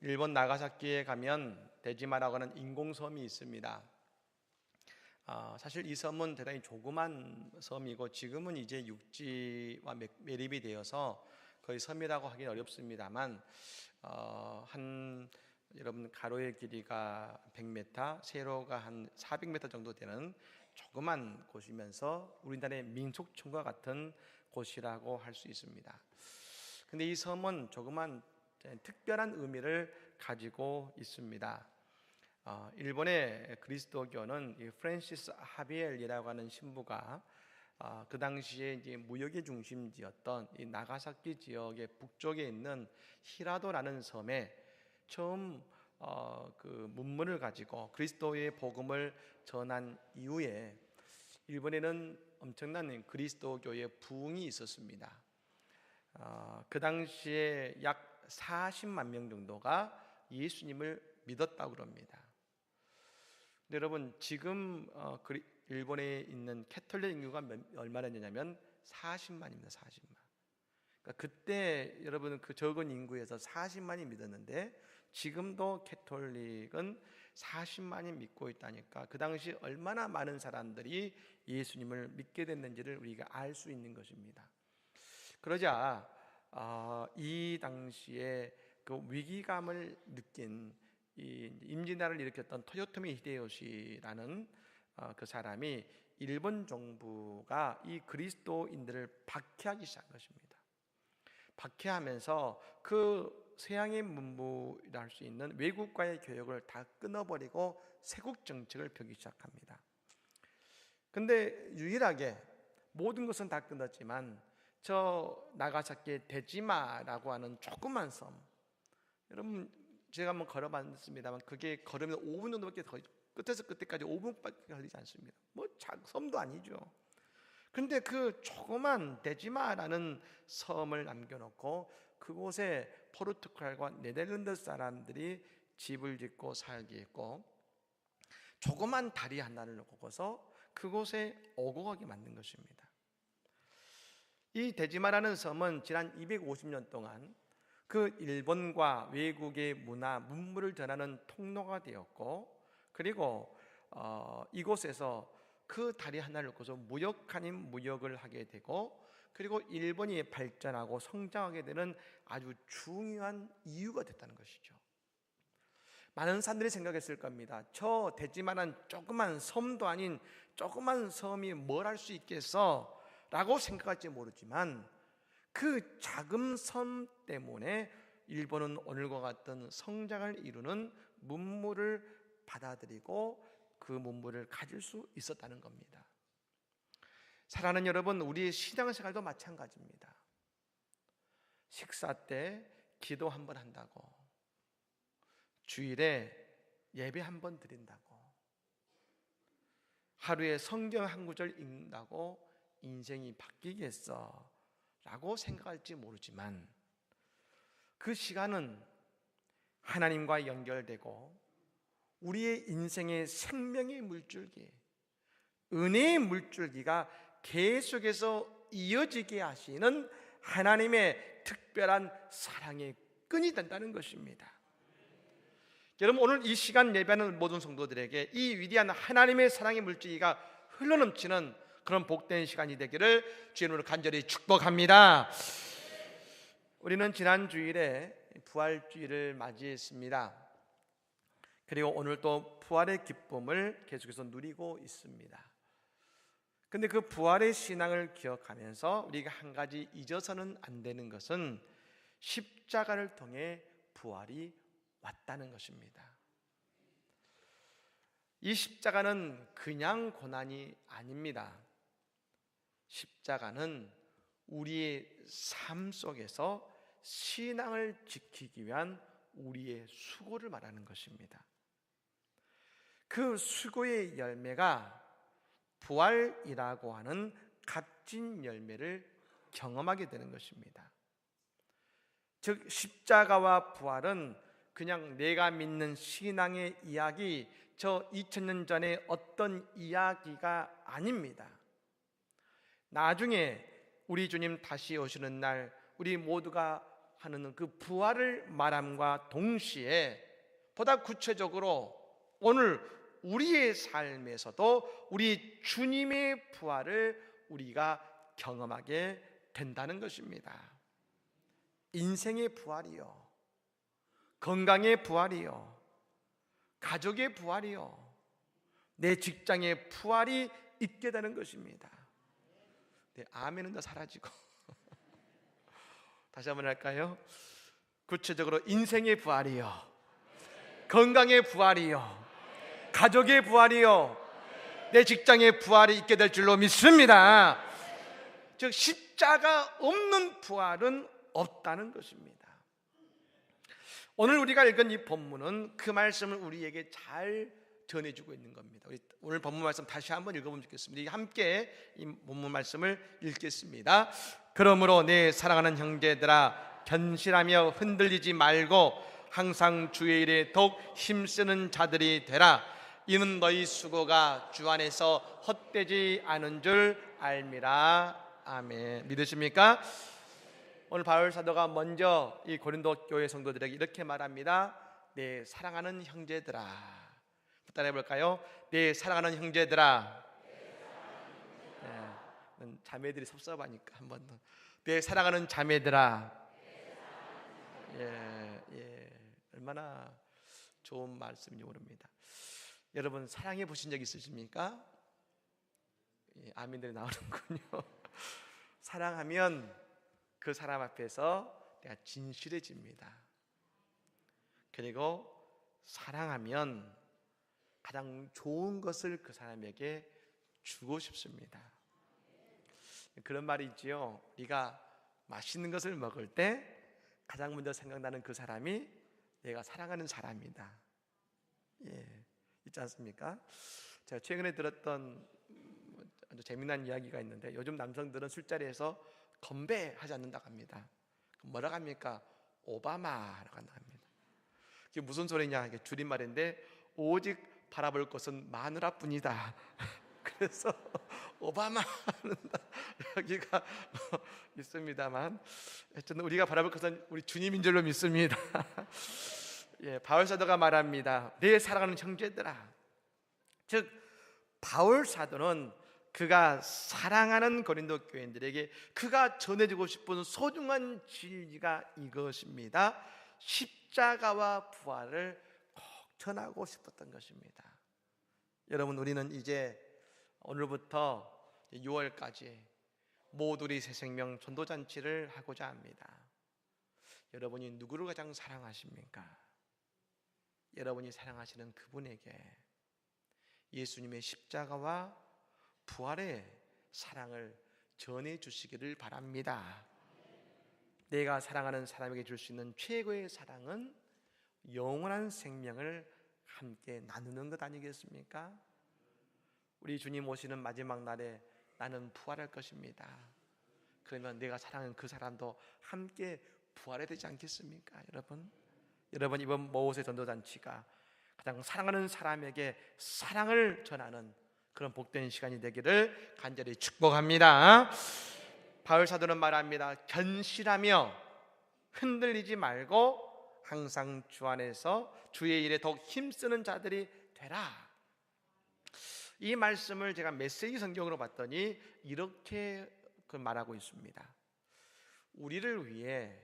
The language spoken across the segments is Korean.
일본 나가사키에 가면 데지마라고 하는 인공섬이 있습니다. 사실 이 섬은 대단히 조그만 섬이고 지금은 이제 육지와 매립이 되어서 거의 섬이라고 하기는 어렵습니다만 여러분 가로의 길이가 100m, 세로가 한 400m 정도 되는 조그만 곳이면서 우리나라의 민속촌과 같은 곳이라고 할 수 있습니다. 근데 이 섬은 조그만 특별한 의미를 가지고 있습니다. 일본의 그리스도교는 이 프란시스 하비엘이라고 하는 신부가 그 당시에 이제 무역의 중심지였던 이 나가사키 지역의 북쪽에 있는 히라도라는 섬에 처음 그 문물을 가지고 그리스도의 복음을 전한 이후에 일본에는 엄청난 그리스도교의 부흥이 있었습니다. 그 당시에 약 40만 명 정도가 예수님을 믿었다고 그럽니다. 근데 여러분 지금 일본에 있는 캐톨릭 인구가 얼마나 되냐면 40만입니다. 40만. 그러니까 그때 여러분 그 적은 인구에서 40만이 믿었는데 지금도 캐톨릭은 40만이 믿고 있다니까 그 당시 얼마나 많은 사람들이 예수님을 믿게 됐는지를 우리가 알 수 있는 것입니다. 그러자 이 당시에 그 위기감을 느낀 이 임진왜란을 일으켰던 토요토미 히데요시라는 그 사람이 일본 정부가 이 그리스도인들을 박해하기 시작한 것입니다. 박해하면서 그 서양의 문물이라 할 수 있는 외국과의 교역을 다 끊어버리고 세국 정책을 펴기 시작합니다. 근데 유일하게 모든 것은 다 끊었지만 저 나가사키의 데지마라고 하는 조그만 섬, 여러분 제가 한번 걸어봤습니다만 그게 걸으면 5분 정도밖에 더 끝에서 끝에까지 5분밖에 걸리지 않습니다. 뭐 섬도 아니죠. 근데 그 조그만 데지마라는 섬을 남겨놓고 그곳에 포르투갈과 네덜란드 사람들이 집을 짓고 살게 했고 조그만 다리 하나를 놓고서 그곳에 오고 가게 만든 것입니다. 이 데지마라는 섬은 지난 250년 동안 그 일본과 외국의 문화, 문물을 전하는 통로가 되었고 그리고 이곳에서 그 다리 하나를 놓고서 무역 아닌 무역을 하게 되고 그리고 일본이 발전하고 성장하게 되는 아주 중요한 이유가 됐다는 것이죠. 많은 사람들이 생각했을 겁니다. 저 데지마는 조그만 섬도 아닌 조그만 섬이 뭘 할 수 있겠어? 라고 생각할지 모르지만 그 작은 섬 때문에 일본은 오늘과 같은 성장을 이루는 문물을 받아들이고 그 문물을 가질 수 있었다는 겁니다. 사랑하는 여러분, 우리의 신앙생활도 마찬가지입니다. 식사 때 기도 한번 한다고, 주일에 예배 한번 드린다고, 하루에 성경 한 구절 읽는다고 인생이 바뀌겠어 라고 생각할지 모르지만 그 시간은 하나님과 연결되고 우리의 인생의 생명의 물줄기, 은혜의 물줄기가 계속해서 이어지게 하시는 하나님의 특별한 사랑의 끈이 된다는 것입니다. 여러분 오늘 이 시간 예배하는 모든 성도들에게 이 위대한 하나님의 사랑의 물줄기가 흘러넘치는 그런 복된 시간이 되기를 주님으로 간절히 축복합니다. 우리는 지난 주일에 부활주일을 맞이했습니다. 그리고 오늘 또 부활의 기쁨을 계속해서 누리고 있습니다. 근데 그 부활의 신앙을 기억하면서 우리가 한 가지 잊어서는 안 되는 것은 십자가를 통해 부활이 왔다는 것입니다. 이 십자가는 그냥 고난이 아닙니다. 십자가는 우리의 삶 속에서 신앙을 지키기 위한 우리의 수고를 말하는 것입니다. 그 수고의 열매가 부활이라고 하는 값진 열매를 경험하게 되는 것입니다. 즉 십자가와 부활은 그냥 내가 믿는 신앙의 이야기, 저 2000년 전에 어떤 이야기가 아닙니다. 나중에 우리 주님 다시 오시는 날 우리 모두가 하는 그 부활을 말함과 동시에 보다 구체적으로 오늘 우리의 삶에서도 우리 주님의 부활을 우리가 경험하게 된다는 것입니다. 인생의 부활이요, 건강의 부활이요, 가족의 부활이요, 내 직장의 부활이 있게 되는 것입니다. 네, 아멘은 다 사라지고 다시 한번 할까요? 구체적으로 인생의 부활이요, 건강의 부활이요, 가족의 부활이요, 내 직장의 부활이 있게 될 줄로 믿습니다. 즉 십자가 없는 부활은 없다는 것입니다. 오늘 우리가 읽은 이 본문은 그 말씀을 우리에게 잘 전해주고 있는 겁니다. 오늘 본문 말씀 다시 한번 읽어보면 좋겠습니다. 함께 이 본문 말씀을 읽겠습니다. 그러므로 내 사랑하는 형제들아, 견실하며 흔들리지 말고 항상 주의 일에 더욱 힘쓰는 자들이 되라. 이는 너희 수고가 주 안에서 헛되지 않은 줄 알미라. 아멘. 믿으십니까? 오늘 바울 사도가 먼저 이 고린도 교회 성도들에게 이렇게 말합니다. 내 사랑하는 형제들아. 따라해 볼까요? 내 사랑하는 형제들아. 네, 자매들이 섭섭하니까 한번 더. 내 사랑하는 자매들아. 얼마나 좋은 말씀인지 모릅니다. 여러분 사랑해 보신 적 있으십니까? 아멘들이 나오는군요. 사랑하면 그 사람 앞에서 내가 진실해집니다. 그리고 사랑하면 가장 좋은 것을 그 사람에게 주고 싶습니다. 그런 말이 있지요. 우리가 맛있는 것을 먹을 때 가장 먼저 생각나는 그 사람이 내가 사랑하는 사람이다. 있지 않습니까? 제가 최근에 들었던 아주 재미난 이야기가 있는데, 요즘 남성들은 술자리에서 건배하지 않는다고 합니다. 뭐라고 합니까? 오바마라고 한다고 합니다. 그게 무슨 소리냐? 이게 줄임말인데 오직 바라볼 것은 마누라뿐이다. 그래서 오바마 여기가 있습니다만, 하여튼 우리가 바라볼 것은 우리 주님인 줄로 믿습니다. 바울 사도가 말합니다. 내 사랑하는 형제들아. 즉 바울 사도는 그가 사랑하는 고린도 교인들에게 그가 전해주고 싶은 소중한 진리가 이것입니다. 십자가와 부활을 꼭 전하고 싶었던 것입니다. 여러분, 우리는 이제 오늘부터 6월까지 모두리 새생명 전도잔치를 하고자 합니다. 여러분이 누구를 가장 사랑하십니까? 여러분이 사랑하시는 그분에게 예수님의 십자가와 부활의 사랑을 전해주시기를 바랍니다. 내가 사랑하는 사람에게 줄 수 있는 최고의 사랑은 영원한 생명을 함께 나누는 것 아니겠습니까? 우리 주님 오시는 마지막 날에 나는 부활할 것입니다. 그러면 내가 사랑하는 그 사람도 함께 부활해야 되지 않겠습니까? 여러분 이번 모세 전도잔치가 가장 사랑하는 사람에게 사랑을 전하는 그런 복된 시간이 되기를 간절히 축복합니다. 바울 사도는 말합니다. 견실하며 흔들리지 말고 항상 주 안에서 주의 일에 더욱 힘쓰는 자들이 되라. 이 말씀을 제가 메시지 성경으로 봤더니 이렇게 말하고 있습니다. 우리를 위해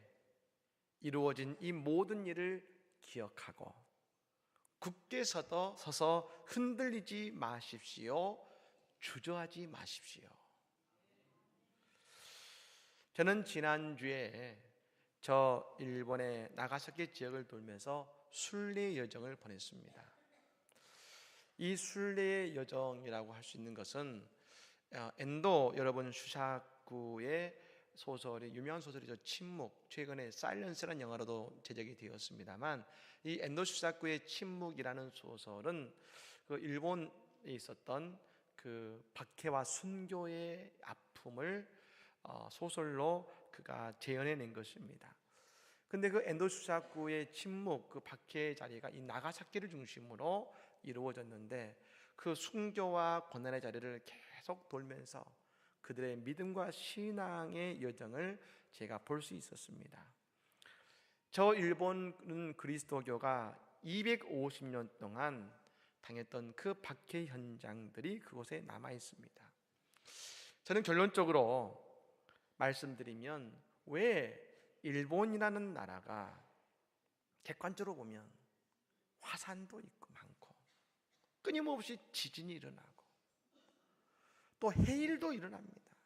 이루어진 이 모든 일을 기억하고 굳게 서서 흔들리지 마십시오. 주저하지 마십시오. 저는 지난주에 저 일본의 나가사키 지역을 돌면서 순례 여정을 보냈습니다. 이 순례 여정이라고 할 수 있는 것은 엔도 여러분 슈사쿠의 소설이 유명한 소설이죠. 침묵. 최근에 사일런스라는 영화로도 제작이 되었습니다만, 이 엔도 슈사쿠의 침묵이라는 소설은 그 일본에 있었던 그 박해와 순교의 아픔을 소설로 그가 재현해낸 것입니다. 근데 그 엔도 슈사쿠의 침묵, 그 박해의 자리가 이 나가사키를 중심으로 이루어졌는데, 그 순교와 고난의 자리를 계속 돌면서 그들의 믿음과 신앙의 여정을 제가 볼 수 있었습니다. 저 일본 그리스도교가 250년 동안 당했던 그 박해 현장들이 그곳에 남아 있습니다. 저는 결론적으로 말씀드리면 왜 일본이라는 나라가 객관적으로 보면 화산도 있고 많고 끊임없이 지진이 일어나고 또 해일도 일어납니다.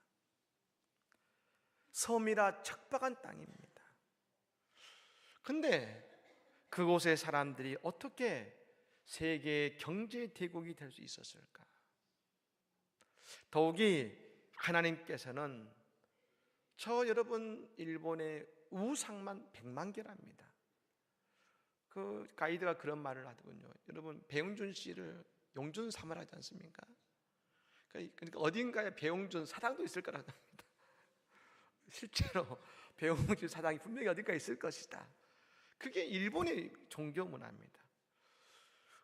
섬이라 척박한 땅입니다. 근데 그곳의 사람들이 어떻게 세계 경제 대국이 될 수 있었을까? 더욱이 하나님께서는 여러분 일본의 우상만 100만 개랍니다. 그 가이드가 그런 말을 하더군요. 여러분 배용준 씨를 용준 삼을 하지 않습니까? 그러니까 어딘가에 배용준 사당도 있을 거라고 합니다. 실제로 배용준 사당이 분명히 어딘가에 있을 것이다. 그게 일본의 종교 문화입니다.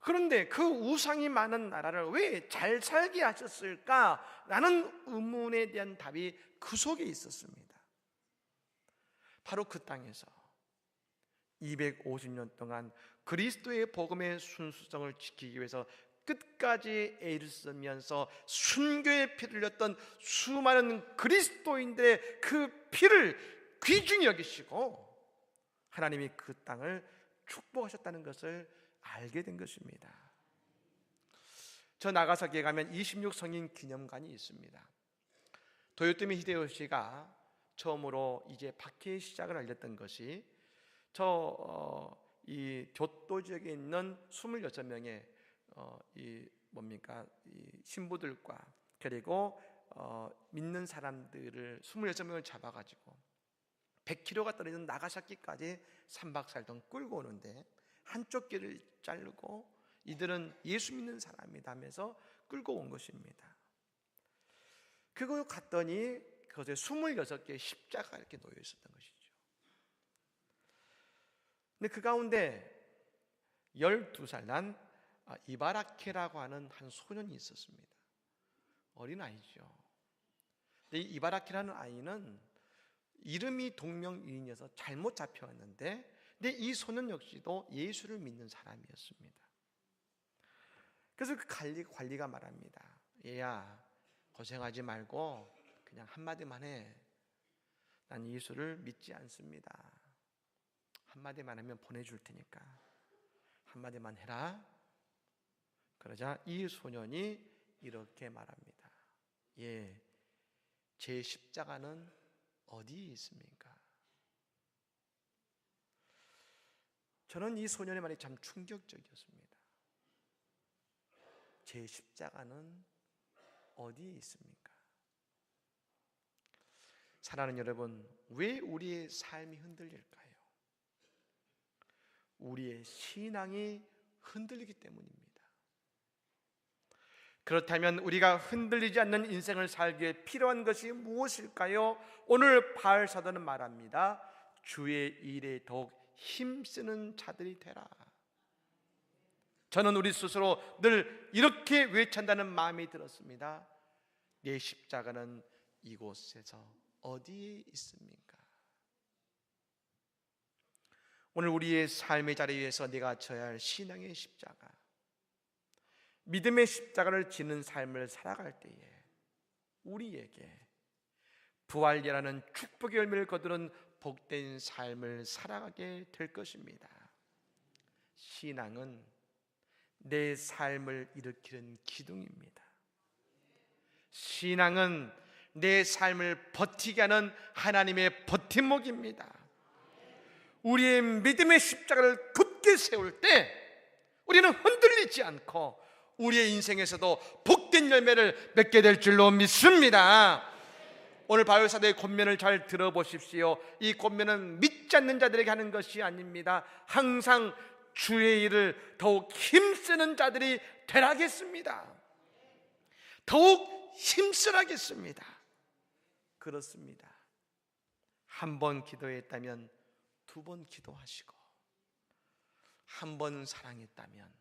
그런데 그 우상이 많은 나라를 왜 잘 살게 하셨을까? 라는 의문에 대한 답이 그 속에 있었습니다. 바로 그 땅에서 250년 동안 그리스도의 복음의 순수성을 지키기 위해서 끝까지 애를 쓰면서 순교의 피를 흘렸던 수많은 그리스도인들의 그 피를 귀중히 여기시고 하나님이 그 땅을 축복하셨다는 것을 알게 된 것입니다. 저 나가사키에 가면 26성인 기념관이 있습니다. 도요토미 히데요시가 처음으로 이제 박해의 시작을 알렸던 것이 이 교토 지역에 있는 26명의 이 신부들과 그리고 믿는 사람들을 26명을 잡아가지고 100km가 떨어진 나가사키까지 3박 4일 동안 끌고 오는데 한쪽 길을 자르고 이들은 예수 믿는 사람이다 하면서 끌고 온 것입니다. 그거 갔더니 그것에 26개의 십자가 이렇게 놓여 있었던 것이죠. 근데 그 가운데 12살 난 이바라케라고 하는 한 소년이 있었습니다. 어린아이죠. 근데 이 이바라케라는 아이는 이름이 동명이인이어서 잘못 잡혀왔는데 근데 이 소년 역시도 예수를 믿는 사람이었습니다. 그래서 그 관리가 말합니다. 얘야 고생하지 말고 그냥 한마디만 해. 난 예수를 믿지 않습니다. 한마디만 하면 보내줄 테니까 한마디만 해라. 그러자 이 소년이 이렇게 말합니다. 예, 제 십자가는 어디에 있습니까? 저는 이 소년의 말이 참 충격적이었습니다. 제 십자가는 어디에 있습니까? 사랑하는 여러분, 왜 우리의 삶이 흔들릴까요? 우리의 신앙이 흔들리기 때문입니다. 그렇다면 우리가 흔들리지 않는 인생을 살기에 필요한 것이 무엇일까요? 오늘 바울 사도는 말합니다. 주의 일에 더욱 힘쓰는 자들이 되라. 저는 우리 스스로 늘 이렇게 외친다는 마음이 들었습니다. 내 십자가는 이곳에서 어디에 있습니까? 오늘 우리의 삶의 자리에서 내가 져야 할 신앙의 십자가, 믿음의 십자가를 지는 삶을 살아갈 때에 우리에게 부활이라는 축복의 열매를 거두는 복된 삶을 살아가게 될 것입니다. 신앙은 내 삶을 일으키는 기둥입니다. 신앙은 내 삶을 버티게 하는 하나님의 버팀목입니다. 우리의 믿음의 십자가를 굳게 세울 때 우리는 흔들리지 않고 우리의 인생에서도 복된 열매를 맺게 될 줄로 믿습니다. 오늘 바울 사도의 권면을 잘 들어보십시오. 이 권면은 믿지 않는 자들에게 하는 것이 아닙니다. 항상 주의 일을 더욱 힘쓰는 자들이 되라겠습니다. 더욱 힘쓰라겠습니다. 그렇습니다. 한 번 기도했다면 2번 기도하시고, 한 번 사랑했다면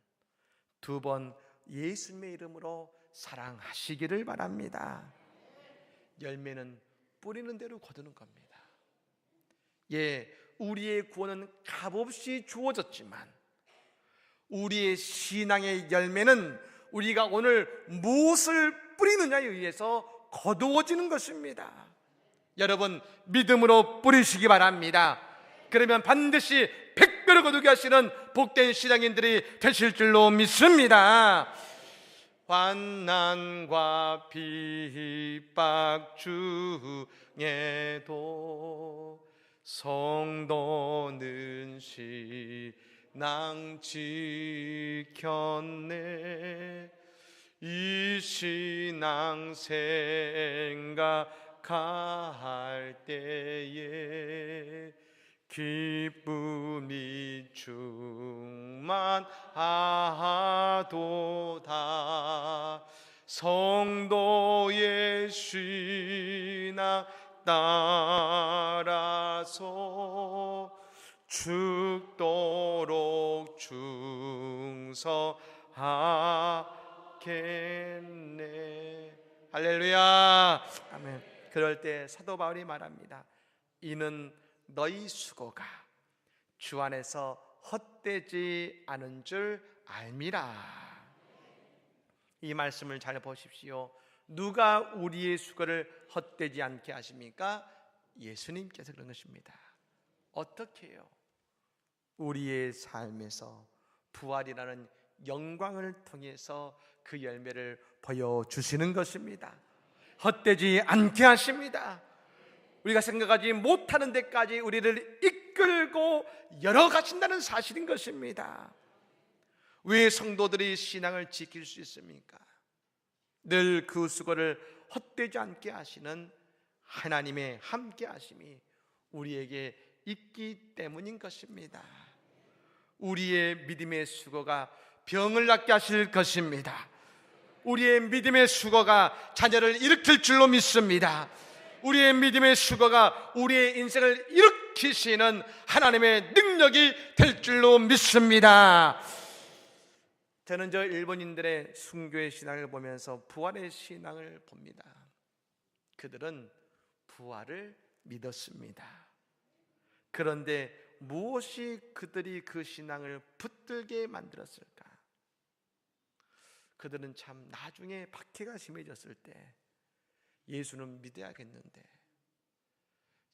2번 예수님의 이름으로 사랑하시기를 바랍니다. 열매는 뿌리는 대로 거두는 겁니다. 예, 우리의 구원은 값없이 주어졌지만 우리의 신앙의 열매는 우리가 오늘 무엇을 뿌리느냐에 의해서 거두어지는 것입니다. 여러분, 믿음으로 뿌리시기 바랍니다. 그러면 반드시 100배를 거두게 하시는 복된 신앙인들이 되실 줄로 믿습니다. 환난과 핍박 중에도 성도는 신앙 지켰네. 이 신앙 생각할 때에 기쁨이 충만하도다. 성도의 신앙 따라서 죽도록 충성하겠네. 할렐루야. 아멘. 그럴 때 사도 바울이 말합니다. 이는 너희 수고가 주 안에서 헛되지 않은 줄 알미라. 이 말씀을 잘 보십시오. 누가 우리의 수고를 헛되지 않게 하십니까? 예수님께서 그런 것입니다. 어떻게 해요? 우리의 삶에서 부활이라는 영광을 통해서 그 열매를 보여주시는 것입니다. 헛되지 않게 하십니다. 우리가 생각하지 못하는 데까지 우리를 이끌고 열어가신다는 사실인 것입니다. 왜 성도들이 신앙을 지킬 수 있습니까? 늘 그 수고를 헛되지 않게 하시는 하나님의 함께 하심이 우리에게 있기 때문인 것입니다. 우리의 믿음의 수고가 병을 낫게 하실 것입니다. 우리의 믿음의 수고가 자녀를 일으킬 줄로 믿습니다. 우리의 믿음의 수고가 우리의 인생을 일으키시는 하나님의 능력이 될 줄로 믿습니다. 저는 저 일본인들의 순교의 신앙을 보면서 부활의 신앙을 봅니다. 그들은 부활을 믿었습니다. 그런데 무엇이 그들이 그 신앙을 붙들게 만들었을까? 그들은 참 나중에 박해가 심해졌을 때 예수는 믿어야겠는데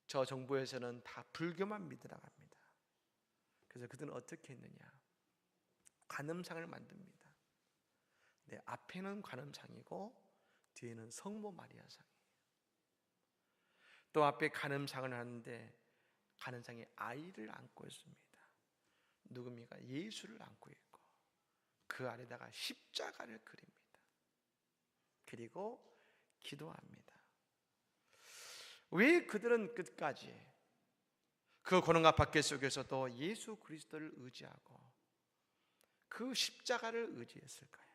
저 정부에서는 다 불교만 믿으라고 합니다. 그래서 그들은 어떻게 했느냐? 관음상을 만듭니다. 네, 앞에는 관음상이고 뒤에는 성모 마리아상이에요. 또 앞에 관음상을 하는데 관음상에 아이를 안고 있습니다. 누굽니까? 예수를 안고 있고 그 아래다가 십자가를 그립니다. 그리고 기도합니다. 왜 그들은 끝까지 그 고난과 박해 속에서도 예수 그리스도를 의지하고 그 십자가를 의지했을까요?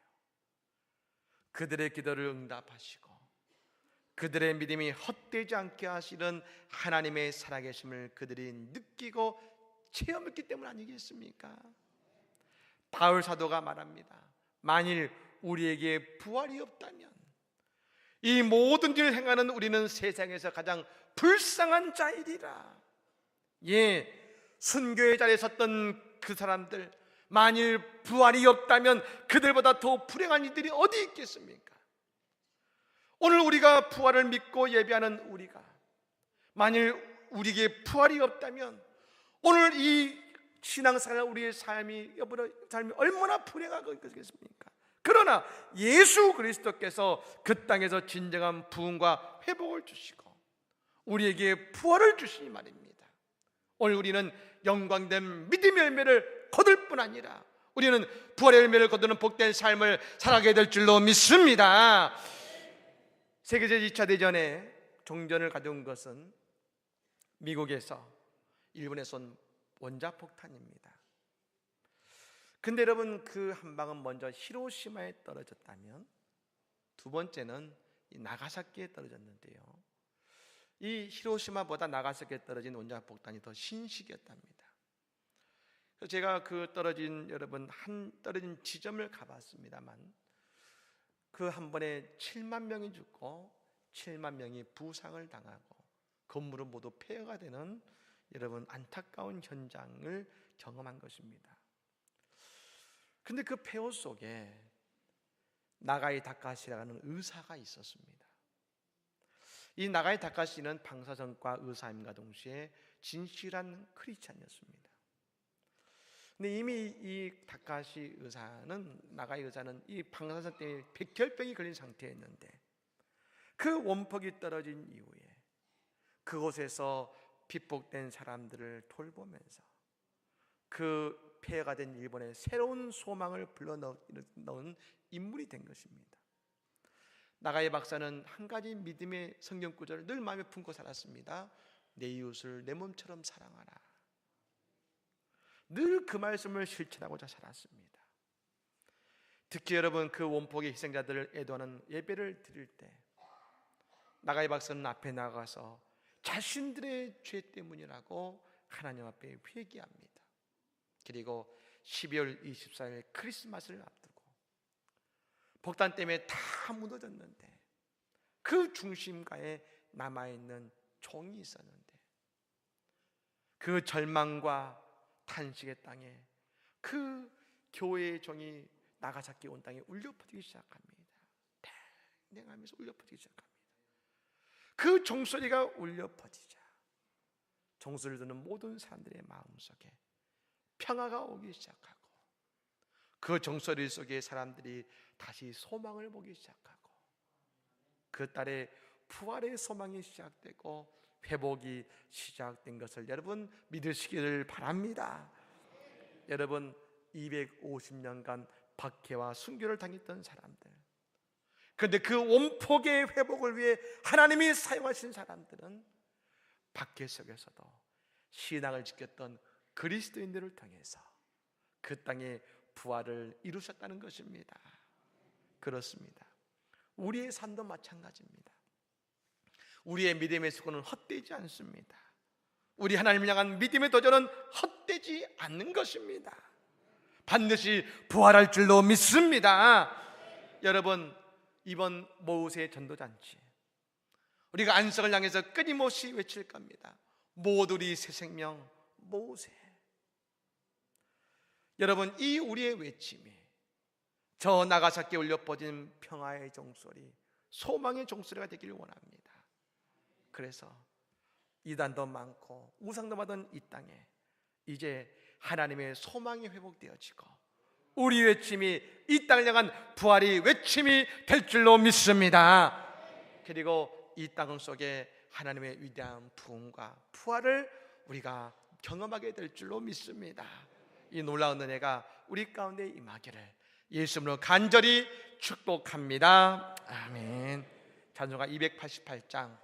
그들의 기도를 응답하시고 그들의 믿음이 헛되지 않게 하시는 하나님의 살아계심을 그들이 느끼고 체험했기 때문 아니겠습니까? 바울 사도가 말합니다. 만일 우리에게 부활이 없다면 이 모든 일을 행하는 우리는 세상에서 가장 불쌍한 자이리라. 예, 순교의 자리에 섰던 그 사람들, 만일 부활이 없다면 그들보다 더 불행한 이들이 어디 있겠습니까? 오늘 우리가 부활을 믿고 예배하는 우리가 만일 우리에게 부활이 없다면 오늘 이 신앙생활 우리의 삶이 얼마나 불행하겠습니까? 그러나 예수 그리스도께서 그 땅에서 진정한 부흥과 회복을 주시고 우리에게 부활을 주시니 말입니다. 오늘 우리는 영광된 믿음의 열매를 거둘 뿐 아니라 우리는 부활의 열매를 거두는 복된 삶을 살아가게 될 줄로 믿습니다. 세계제 2차 대전에 종전을 가져온 것은 미국에서 일본에서 온 원자폭탄입니다. 근데 여러분, 그 한 방은 먼저 히로시마에 떨어졌다면 두 번째는 이 나가사키에 떨어졌는데요, 이 히로시마보다 나가사키에 떨어진 원자폭탄이 더 신식이었답니다. 그래서 제가 그 떨어진 떨어진 지점을 가봤습니다만 그 한 번에 7만 명이 죽고 7만 명이 부상을 당하고 건물은 모두 폐허가 되는 여러분 안타까운 현장을 경험한 것입니다. 근데 그 폐허 속에 나가이 다카시라는 의사가 있었습니다. 이 나가이 다카시는 방사선과 의사임과 동시에 진실한 크리스찬이었습니다. 근데 이미 이 다카시 의사는, 나가이 의사는 이 방사선 때문에 백혈병이 걸린 상태였는데 그 원폭이 떨어진 이후에 그곳에서 핍박된 사람들을 돌보면서 그 폐허가 된 일본에 새로운 소망을 불러넣은 인물이 된 것입니다. 나가이 박사는 한 가지 믿음의 성경 구절을 늘 마음에 품고 살았습니다. 내 이웃을 내 몸처럼 사랑하라. 늘 그 말씀을 실천하고자 살았습니다. 특히 여러분 그 원폭의 희생자들을 애도하는 예배를 드릴 때 나가이 박사는 앞에 나가서 자신들의 죄 때문이라고 하나님 앞에 회개합니다. 그리고 12월 24일 크리스마스를 앞두고 폭탄 때문에 다 무너졌는데 그 중심가에 남아있는 종이 있었는데 그 절망과 탄식의 땅에 그 교회의 종이 나가사키 온 땅에 울려 퍼지기 시작합니다. 댕댕 하면서 울려 퍼지기 시작합니다. 그 종소리가 울려 퍼지자 종소리를 듣는 모든 사람들의 마음속에 평화가 오기 시작하고 그 종소리 속에 사람들이 다시 소망을 보기 시작하고 그 딸의 부활의 소망이 시작되고 회복이 시작된 것을 여러분 믿으시기를 바랍니다. 여러분 250년간 박해와 순교를 당했던 사람들, 그런데 그 원폭의 회복을 위해 하나님이 사용하신 사람들은 박해 속에서도 신앙을 지켰던 그리스도인들을 통해서 그 땅에 부활을 이루셨다는 것입니다. 그렇습니다. 우리의 삶도 마찬가지입니다. 우리의 믿음의 수고는 헛되지 않습니다. 우리 하나님을 향한 믿음의 도전은 헛되지 않는 것입니다. 반드시 부활할 줄로 믿습니다. 여러분 이번 모세 전도잔치 우리가 안석을 향해서 끊임없이 외칠 겁니다. 모두리 새 생명 모세. 여러분 이 우리의 외침이 저 나가사키에 울려 퍼진 평화의 종소리, 소망의 종소리가 되기를 원합니다. 그래서 이단도 많고 우상도 많은 이 땅에 이제 하나님의 소망이 회복되어지고 우리 외침이 이 땅을 향한 부활의 외침이 될 줄로 믿습니다. 그리고 이 땅 속에 하나님의 위대한 부흥과 부활을 우리가 경험하게 될 줄로 믿습니다. 이 놀라운 은혜가 우리 가운데 임하기를 예수님으로 간절히 축복합니다. 아멘. 찬송가 288장